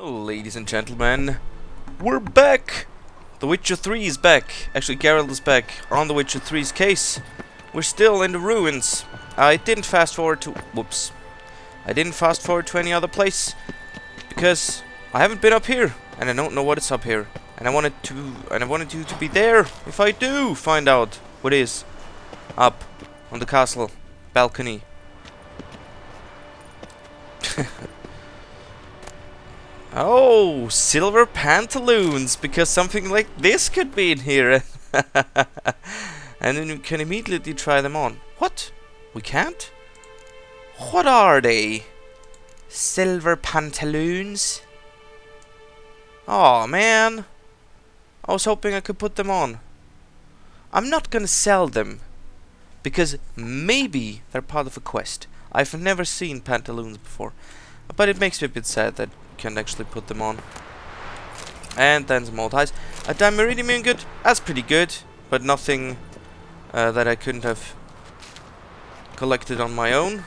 Ladies and gentlemen, we're back! The Witcher 3 is back. Actually, Geralt is back on The Witcher 3's case. We're still in the ruins. I didn't fast forward to... Whoops. I didn't fast forward to any other place because I haven't been up here and I don't know what is up here. And I wanted you to be there if I do find out what is up on the castle balcony. Oh, silver pantaloons, because something like this could be in here. And then we can immediately try them on. What? We can't? What are they? Silver pantaloons? Oh man, I was hoping I could put them on. I'm not gonna sell them, because maybe they're part of a quest. I've never seen pantaloons before, but it makes me a bit sad that can actually put them on. And then some old hides. A Diameridium good, that's pretty good, but nothing that I couldn't have collected on my own.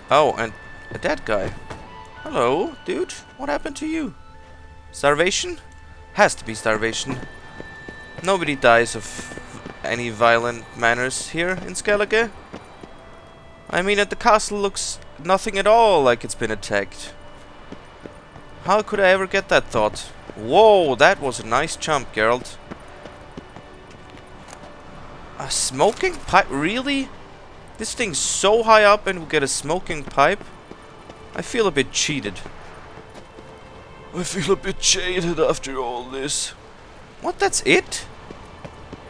Oh, and a dead guy. Hello, dude. What happened to you? Starvation? Has to be starvation. Nobody dies of any violent manners here in Skellige. I mean, the castle looks nothing at all like it's been attacked. How could I ever get that thought? Whoa, that was a nice jump, Geralt. A smoking pipe? Really? This thing's so high up and we get a smoking pipe? I feel a bit cheated. I feel a bit jaded after all this. What, that's it?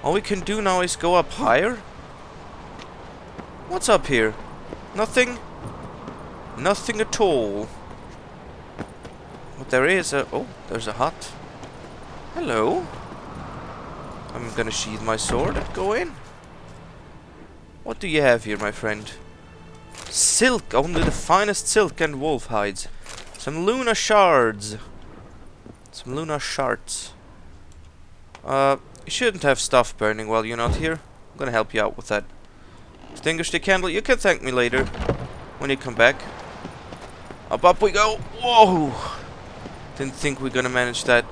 All we can do now is go up higher? What's up here? Nothing? Nothing at all. But there is a... Oh, there's a hut. Hello. I'm gonna sheath my sword and go in. What do you have here, my friend? Silk! Only the finest silk and wolf hides. Some Luna shards. Some Luna shards. You shouldn't have stuff burning while you're not here. I'm gonna help you out with that. Extinguish the candle. You can thank me later when you come back. Up we go. Whoa! Didn't think we're gonna manage that.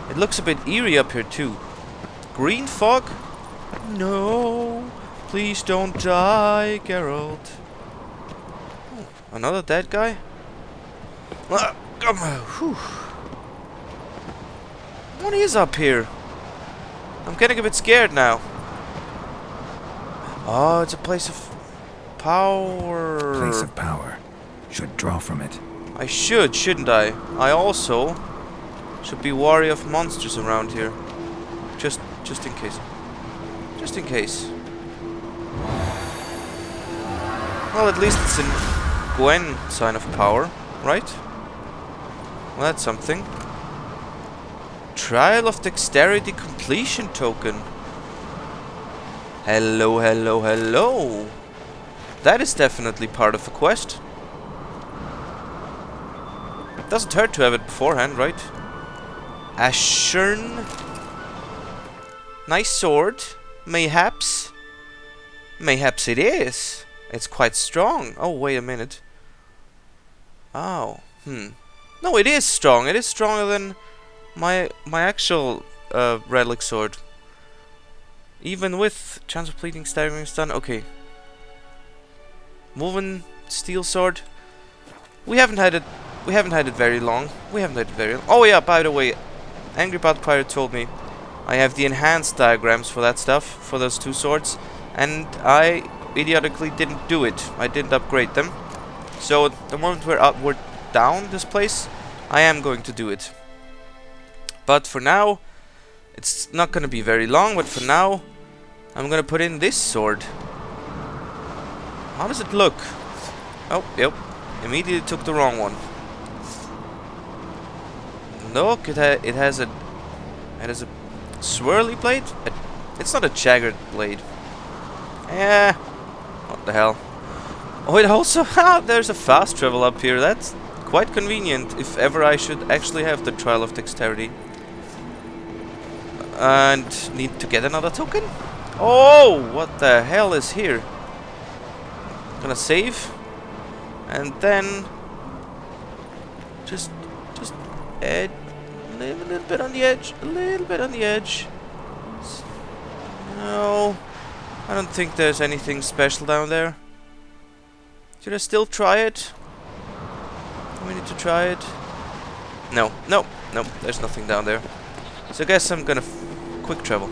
It looks a bit eerie up here too. Green fog? No, please don't die, Geralt. Oh, another dead guy? Come on. Whew. What is up here? I'm getting a bit scared now. Oh, it's a place of power. Place of power. Should draw from it. I shouldn't I? I also should be wary of monsters around here. Just in case. Just in case. Well, at least it's a Gwen sign of power, right? Well, that's something. Trial of Dexterity completion token. Hello, hello, hello. That is definitely part of a quest. Doesn't hurt to have it beforehand, right? Ashern. Nice sword. Mayhaps. Mayhaps it is. It's quite strong. Oh, wait a minute. Oh, No, it is strong. It is stronger than my actual relic sword. Even with chance of bleeding, staggering stun. Okay. Moving steel sword. We haven't had it very long. Oh yeah, by the way, Angry Bad Pirate told me I have the enhanced diagrams for that stuff, for those two swords, and I idiotically didn't do it. I didn't upgrade them. So the moment we're down this place, I am going to do it. But for now, it's not going to be very long, but for now, I'm going to put in this sword. How does it look? Oh, yep. Immediately took the wrong one. Look, it has a swirly blade. It's not a jagged blade. Yeah. What the hell? Oh, it also there's a fast travel up here. That's quite convenient if ever I should actually have the Trial of Dexterity. And need to get another token? Oh, what the hell is here? Gonna save, and then Just add a little bit on the edge. A little bit on the edge. No. I don't think there's anything special down there. Should I still try it? Do we need to try it? No. No. No. There's nothing down there. So I guess I'm gonna quick travel.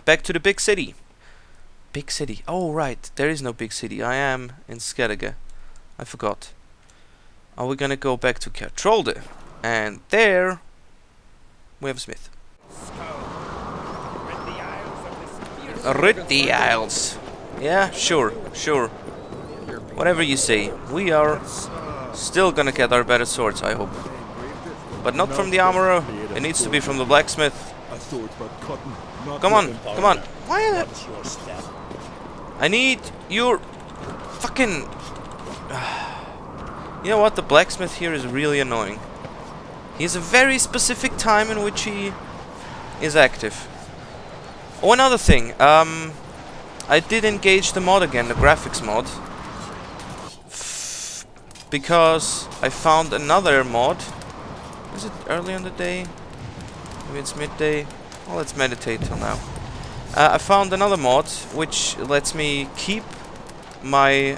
Back to the big city. Big city. Oh, right. There is no big city. I am in Scavenger. I forgot. Are we gonna go back to Geralts? And there we have a smith. Rid the Isles. Yeah, sure, sure. Whatever you say. We are still gonna get our better swords, I hope. But not from the armorer. It needs to be from the blacksmith. Come on, come on. Why are that? I need your fucking... You know what? The blacksmith here is really annoying. He has a very specific time in which he is active. Oh, another thing. I did engage the mod again, the graphics mod. Because I found another mod. Is it early in the day? Maybe it's midday. Well, let's meditate till now. I found another mod which lets me keep my...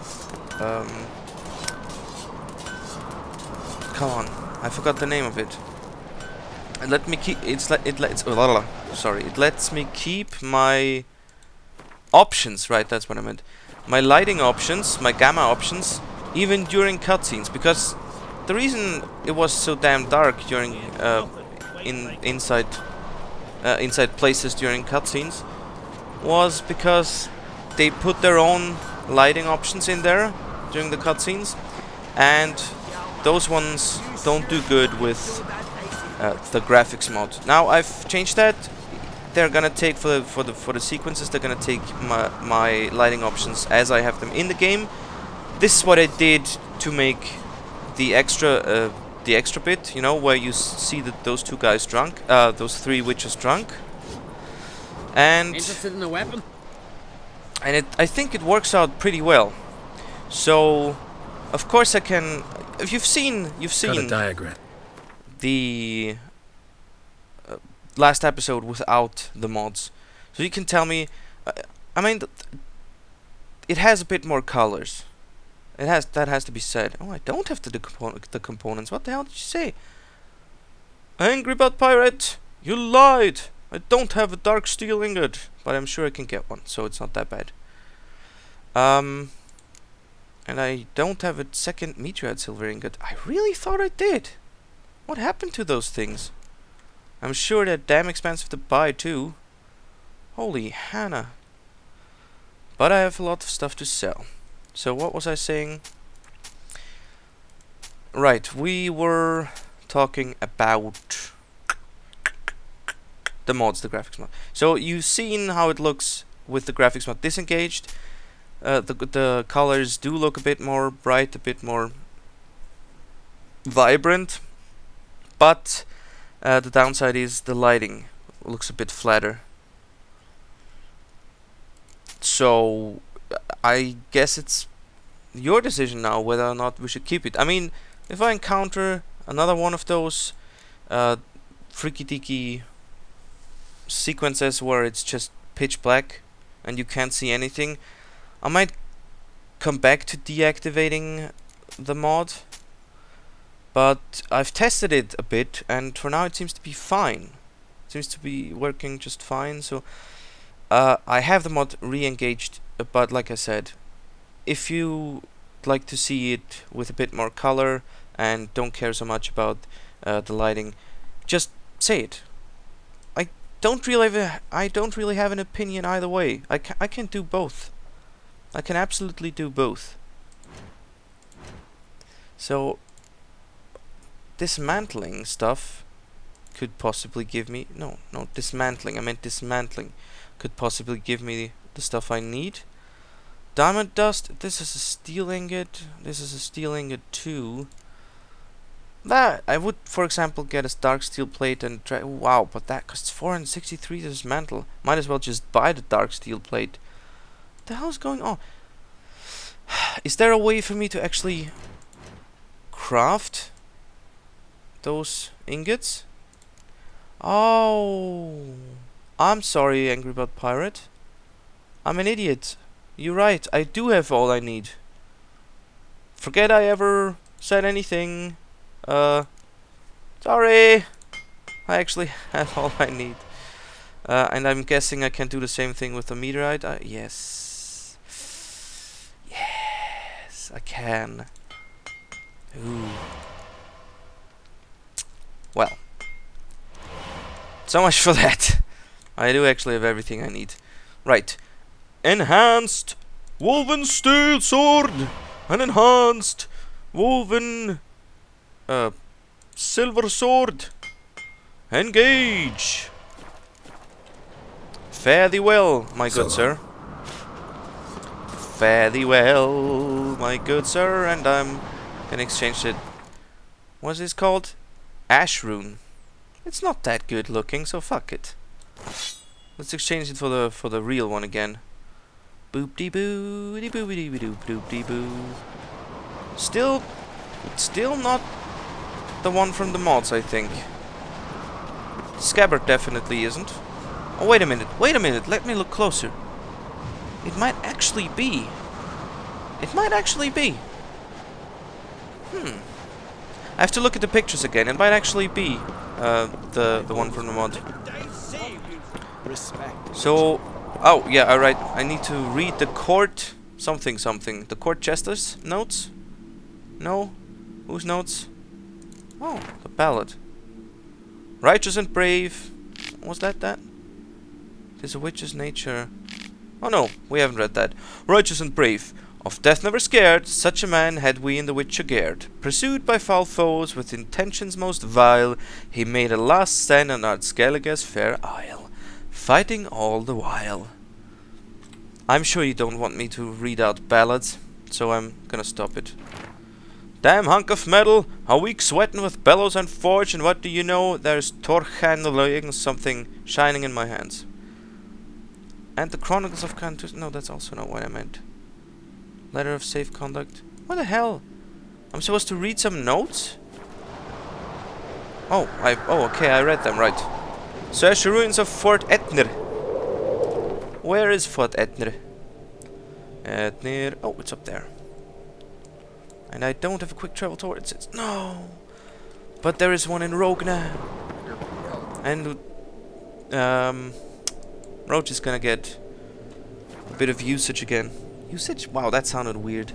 come on, I forgot the name of it. It let me keep... Sorry, it lets me keep my options, right, that's what I meant. My lighting options, my gamma options, even during cutscenes, because the reason it was so damn dark during inside places during cutscenes was because they put their own lighting options in there during the cutscenes, and those ones don't do good with the graphics mod. Now I've changed that. They're gonna take for the sequences. They're gonna take my lighting options as I have them in the game. This is what I did to make the extra bit, you know, where you see that those two guys drunk, those three witches drunk. And interested in the weapon? And I think it works out pretty well. So, of course I can. If you've seen Got a diagram. The last episode without the mods, so you can tell me. I mean, it has a bit more colors. That has to be said. Oh, I don't have the components. What the hell did you say? Angry Bad Pirate, you lied. I don't have a dark steel ingot, but I'm sure I can get one, so it's not that bad. And I don't have a second meteorite silver ingot. I really thought I did. What happened to those things? I'm sure they're damn expensive to buy too. Holy Hannah. But I have a lot of stuff to sell. So what was I saying? Right, we were talking about the mods, the graphics mod. So you've seen how it looks with the graphics mod disengaged. The colors do look a bit more bright, a bit more vibrant, but the downside is the lighting looks a bit flatter. So I guess it's your decision now whether or not we should keep it. I mean, if I encounter another one of those freaky deaky sequences where it's just pitch black and you can't see anything, I might come back to deactivating the mod, but I've tested it a bit and for now it seems to be fine. It seems to be working just fine, so I have the mod re-engaged, but like I said, if you like to see it with a bit more color and don't care so much about the lighting, just say it. I don't really have an opinion either way. I can do both. I can absolutely do both. So dismantling stuff could possibly give me dismantling. I meant dismantling could possibly give me the stuff I need. Diamond dust. This is a steel ingot. This is a steel ingot too. That I would, for example, get a dark steel plate and try. Wow, but that costs 463 to dismantle. Might as well just buy the dark steel plate. What the hell is going on? Is there a way for me to actually craft those ingots. Oh, I'm sorry, Angry Bird Pirate. I'm an idiot. You're right, I do have all I need. Forget I ever said anything. Sorry. I actually have all I need. And I'm guessing I can do the same thing with the meteorite. Yes. Yes, I can. Ooh. Well. So much for that. I do actually have everything I need. Right. Enhanced woven steel sword. An enhanced woven silver sword. Engage. Fare thee well, my good sir. Fare thee well, my good sir. And I'm gonna exchange it. What's this called? Ash rune. It's not that good looking, so fuck it. Let's exchange it for the real one again. Boop de boo de boo de boo boop de boo. Still not the one from the mods, I think. Scabbard definitely isn't. Oh, wait a minute, let me look closer. It might actually be. I have to look at the pictures again. It might actually be the one from the mod. So, oh yeah, alright. I need to read the court something. The court jester's notes? No? Whose notes? Oh, the ballad. Righteous and brave. Was that? Tis a witch's nature. Oh no, we haven't read that. Righteous and brave. Of death never scared, such a man had we in the Witcher Gerd. Pursued by foul foes with intentions most vile, he made a last stand on Skellige's fair isle, fighting all the while. I'm sure you don't want me to read out ballads, so I'm gonna stop it. Damn hunk of metal, a week sweating with bellows and forge, and what do you know? There's Torchandling something shining in my hands. And the Chronicles of Cantus. No, that's also not what I meant. Letter of safe conduct. What the hell? I'm supposed to read some notes? Oh, okay, I read them, right. Search the ruins of Fort Etnir. Where is Fort Etnir? Etnir. Oh, it's up there. And I don't have a quick travel towards it. No! But there is one in Rogna. And Roach is gonna get a bit of usage again. Usage? Wow, that sounded weird.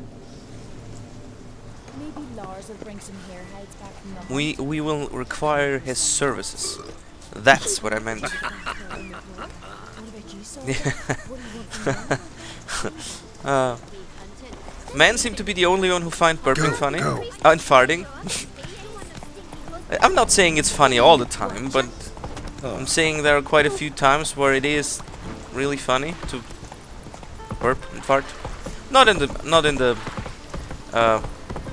Maybe Lars will bring some hair hides back from the We will require his services. That's what I meant. What about you, Saga? What do you want from me? Men seem to be the only one who find burping funny. And farting. I'm not saying it's funny all the time, but I'm saying there are quite a few times where it is really funny to burp and fart. Not in the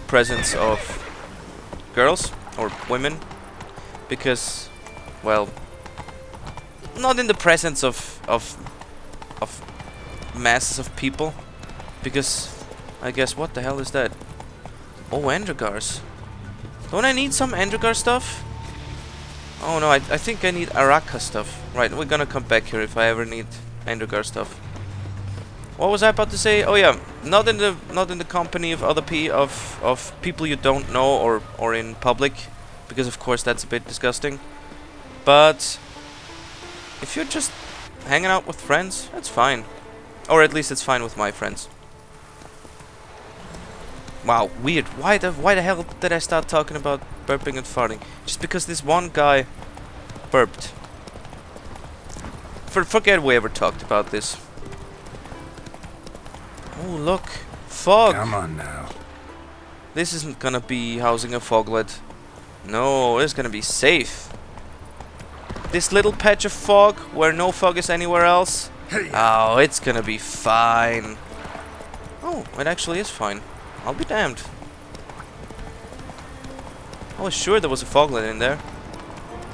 presence of girls or women, because, well, not in the presence of masses of people, because I guess what the hell is that? Oh, Endragars. Don't I need some Endragar stuff? Oh no, I think I need Araka stuff. Right, we're gonna come back here if I ever need Endragar stuff. What was I about to say? Oh yeah, not in the company of other of people you don't know or in public, because of course that's a bit disgusting. But if you're just hanging out with friends, that's fine. Or at least it's fine with my friends. Wow, weird. Why the hell did I start talking about burping and farting? Just because this one guy burped. Forget we ever talked about this. Oh, look. Fog. Come on now. This isn't gonna be housing a foglet. No, it's gonna be safe. This little patch of fog where no fog is anywhere else. Oh, it's gonna be fine. Oh, it actually is fine. I'll be damned. I was sure there was a foglet in there.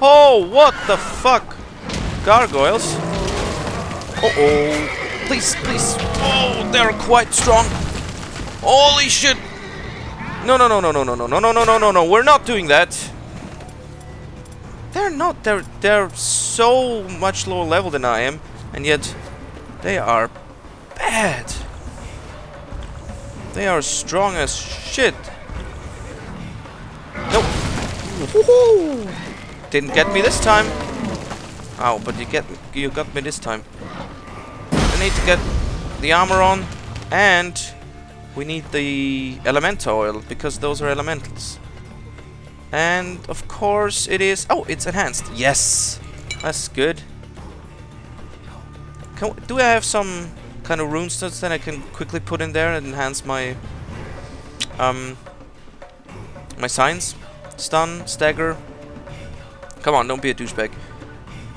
Oh, what the fuck? Gargoyles. Uh-oh. Please, please. Oh, they're quite strong. Holy shit. No. We're not doing that. They're not. They're so much lower level than I am, and yet they are bad. They are strong as shit. Nope. Woohoo! Didn't get me this time. Ow, but you got me this time. I need to get the armor on, and we need the elemental oil because those are elementals. And of course it is. Oh, it's enhanced. Yes, that's good. Do I have some kind of rune studs that I can quickly put in there and enhance my my signs? Stun, stagger. Come on, don't be a douchebag.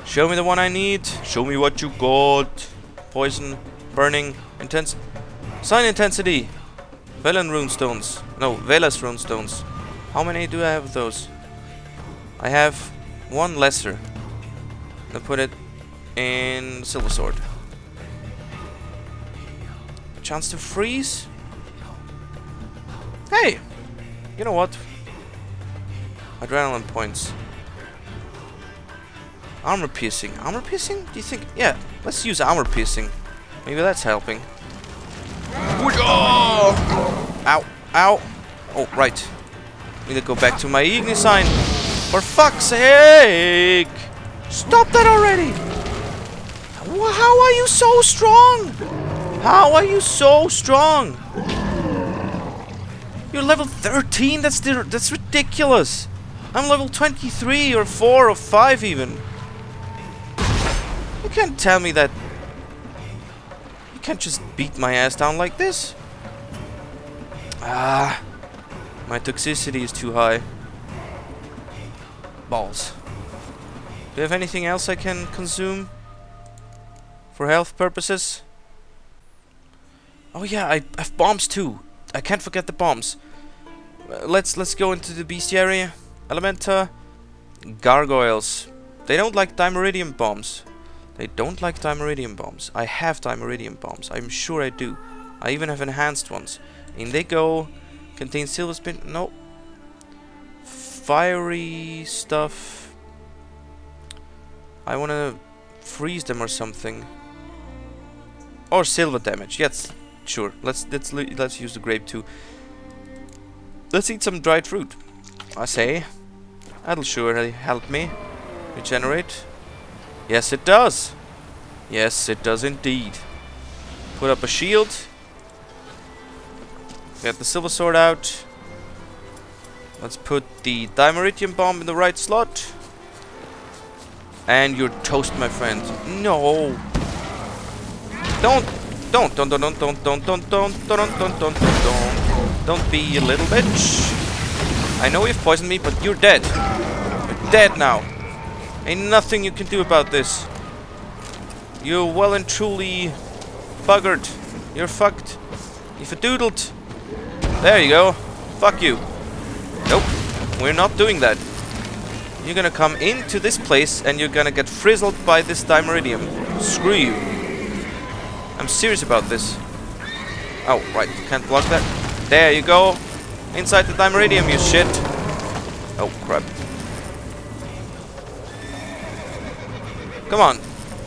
Show me the one I need. Show me what you got. Poison, burning, intense. Sign intensity. Velen runestones. No, Velas runestones. How many do I have of those? I have one lesser. I put it in silver sword. Chance to freeze? Hey! You know what? Adrenaline points. Armor piercing. Armor piercing? Do you think? Yeah, let's use armor piercing. Maybe that's helping. Ow! Ow! Oh, right. Need to go back to my Igni sign. For fuck's sake! Stop that already! How are you so strong? How are you so strong? You're level 13? That's ridiculous. I'm level 23 or 4 or 5 even. You can't tell me that. You can't just beat my ass down like this. Ah, my toxicity is too high. Balls. Do you have anything else I can consume for health purposes? Oh yeah, I have bombs too. I can't forget the bombs. Let's go into the bestiary. Elementa, gargoyles. They don't like dimeridium bombs. They don't like dimeridium bombs. I have dimeridium bombs. I'm sure I do. I even have enhanced ones. In they go. Contains silver spin. No. Fiery stuff. I wanna freeze them or something. Or silver damage. Yes, sure. Let's use the grape too. Let's eat some dried fruit. I say. That'll surely help me regenerate. Yes, it does. Yes, it does indeed. Put up a shield. Get the silver sword out. Let's put the dimeridium bomb in the right slot. And you're toast, my friend. No. Don't be a little bitch. I know you've poisoned me, but you're dead. You're dead now. Ain't nothing you can do about this. You're well and truly buggered. You're fucked. You've doodled. There you go. Fuck you. Nope. We're not doing that. You're gonna come into this place and you're gonna get frizzled by this dimeridium. Screw you. I'm serious about this. Oh, right. Can't block that. There you go. Inside the dimeridium, you shit. Oh, crap. Come on.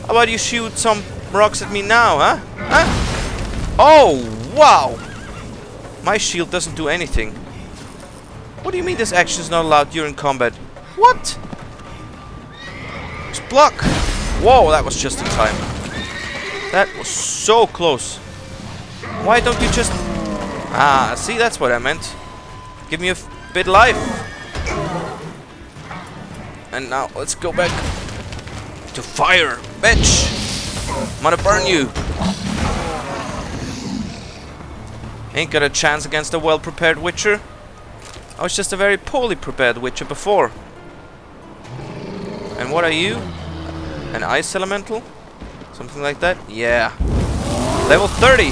How about you shoot some rocks at me now, huh? Huh? Oh, wow. My shield doesn't do anything. What do you mean this action is not allowed during combat? What? Just block. Whoa, that was just in time. That was so close. Why don't you just... Ah, see, that's what I meant. Give me a bit of life. And now, let's go back to fire, bitch. I'm gonna burn you. Ain't got a chance against a well-prepared witcher. I was just a very poorly prepared witcher before. And what are you? An ice elemental? Something like that? Yeah. Level 30!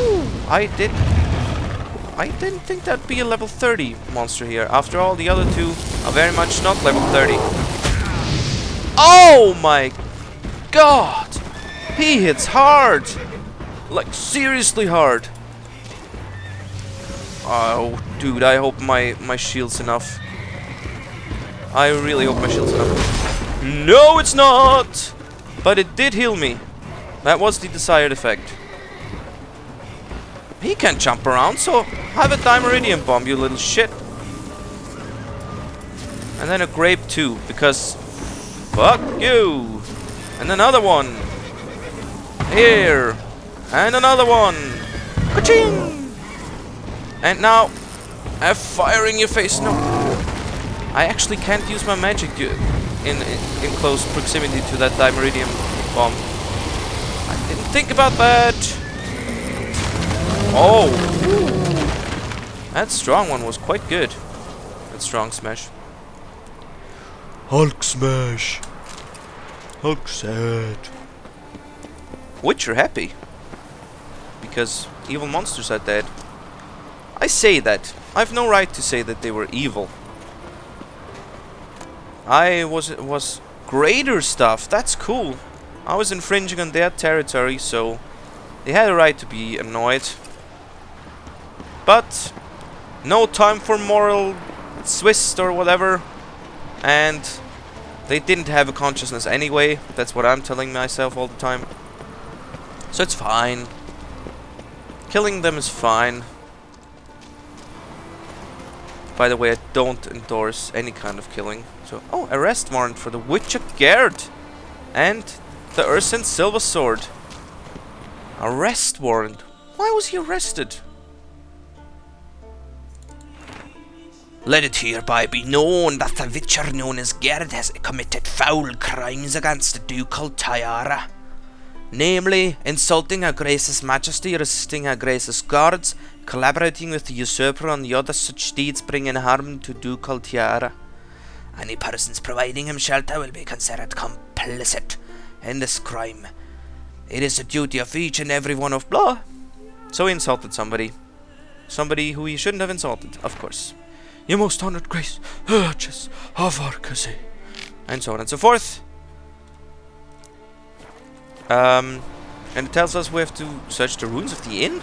Ooh, I didn't think that'd be a level 30 monster here. After all, the other two are very much not level 30. Oh my god! He hits hard! Like, seriously hard. Oh, dude, I hope my shield's enough. I really hope my shield's enough. No, it's not! But it did heal me. That was the desired effect. He can't jump around, so have a Dimeridium bomb, you little shit. And then a grape too, because fuck you. And another one. Here. And another one. Ka-ching! And now a fire in your face. No. I actually can't use my magic in close proximity to that Dimeridium bomb. I didn't think about that. Oh. That strong one was quite good. That strong smash. Hulk smash. Hulk sad. Which you're happy. Because evil monsters are dead. I say that. I've no right to say that they were evil. I was greater stuff. That's cool. I was infringing on their territory, so they had a right to be annoyed. But no time for moral twist or whatever. And they didn't have a consciousness anyway. That's what I'm telling myself all the time. So it's fine. Killing them is fine. By the way, I don't endorse any kind of killing. So, oh, arrest warrant for the Witcher Gerd and the Ursen Silver Sword. Arrest warrant. Why was he arrested? Let it hereby be known that the Witcher known as Gerd has committed foul crimes against the ducal tiara. Namely, insulting Her Grace's Majesty, resisting Her Grace's guards, collaborating with the usurper on the other such deeds bringing harm to ducal tiara. Any persons providing him shelter will be considered complicit in this crime. It is the duty of each and every one of blah. So he insulted somebody. Somebody who he shouldn't have insulted, of course. Your most honored grace, Urges of our KAZ. And so on and so forth. And it tells us we have to search the ruins of the inn.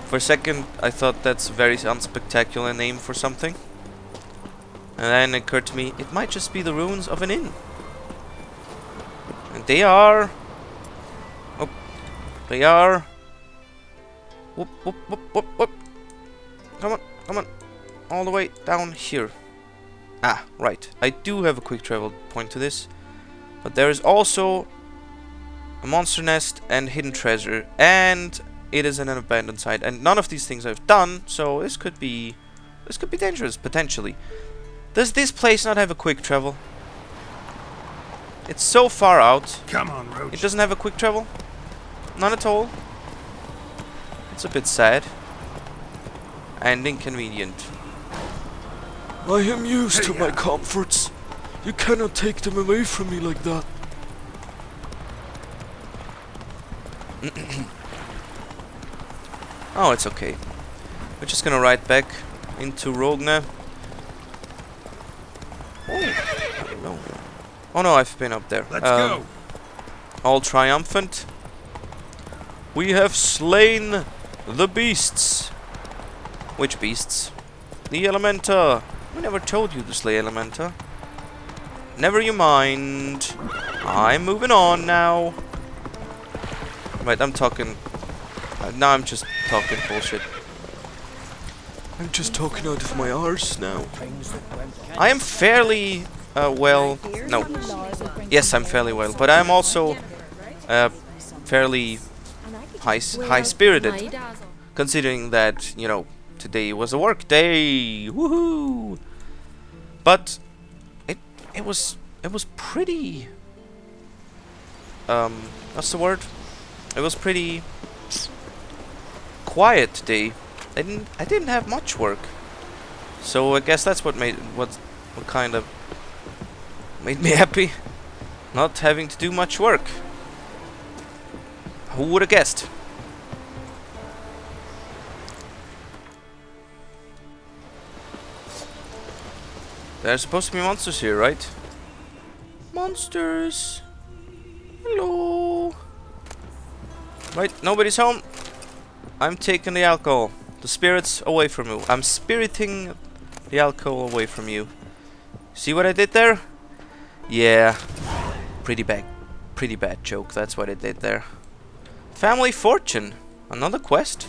For a second, I thought that's a very unspectacular name for something. And then it occurred to me, it might just be the ruins of an inn. And they are... Oh, they are... Whoop, whoop, whoop, whoop, whoop. Come on, come on. All the way down here. Ah, right. I do have a quick travel point to this. But there is also a monster nest and hidden treasure. And it is in an abandoned site. And none of these things I've done, so this could be dangerous, potentially. Does this place not have a quick travel? It's so far out. Come on, Roach. It doesn't have a quick travel? None at all? It's a bit sad. And inconvenient. I am used to my comforts. You cannot take them away from me like that. Oh, it's okay. We're just gonna ride back into Rogne. Oh, no. Oh no, I've been up there. Let's go. All triumphant. We have slain the beasts. Which beasts? The Elementa. We never told you to slay Elementa. Never you mind. I'm moving on now. Right, I'm talking... now I'm just talking bullshit. I'm just talking out of my arse now. I am fairly... well... No. Yes, I'm fairly well. But I'm also... fairly... high-spirited. Considering that, you know... today was a work day. Woohoo! But it was pretty what's the word? It was pretty quiet today. I didn't have much work. So I guess that's what kind of made me happy. Not having to do much work. Who would have guessed? There's supposed to be monsters here, right? Monsters! Hello! Right, nobody's home. I'm taking the alcohol. The spirits away from you. I'm spiriting the alcohol away from you. See what I did there? Yeah. Pretty bad joke. That's what I did there. Family fortune. Another quest?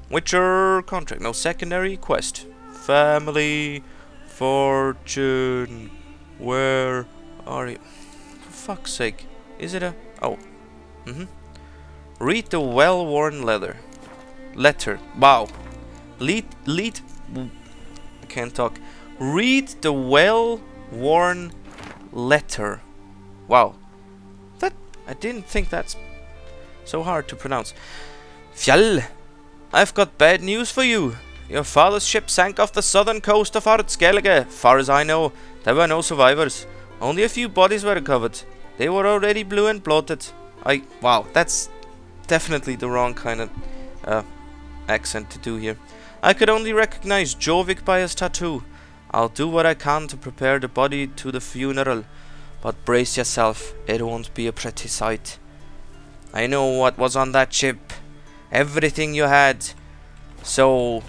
Witcher contract. No, secondary quest. Family fortune. Where are you? For fuck's sake. Is it a... Oh. Read the well-worn letter. Wow. I can't talk. Read the well-worn letter. Wow. I didn't think that's so hard to pronounce. Fjall. I've got bad news for you. Your father's ship sank off the southern coast of Artskellige. Far as I know, there were no survivors. Only a few bodies were recovered. They were already blue and bloated. Wow, that's definitely the wrong kind of accent to do here. I could only recognize Jovik by his tattoo. I'll do what I can to prepare the body to the funeral, but brace yourself, it won't be a pretty sight. I know what was on that ship. Everything you had. So,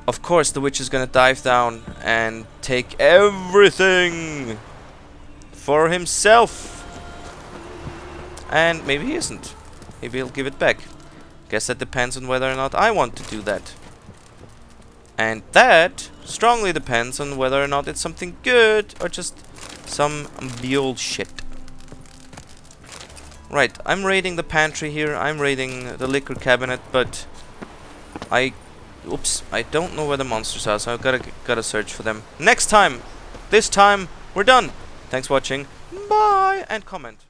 of course the witch is gonna dive down and take everything for himself. And maybe he isn't. Maybe he'll give it back. Guess that depends on whether or not I want to do that. And that strongly depends on whether or not it's something good or just some bullshit. Right, I'm raiding the pantry here, I'm raiding the liquor cabinet, but oops, I don't know where the monsters are, so I've gotta search for them. Next time! This time, we're done! Thanks for watching, bye, and comment.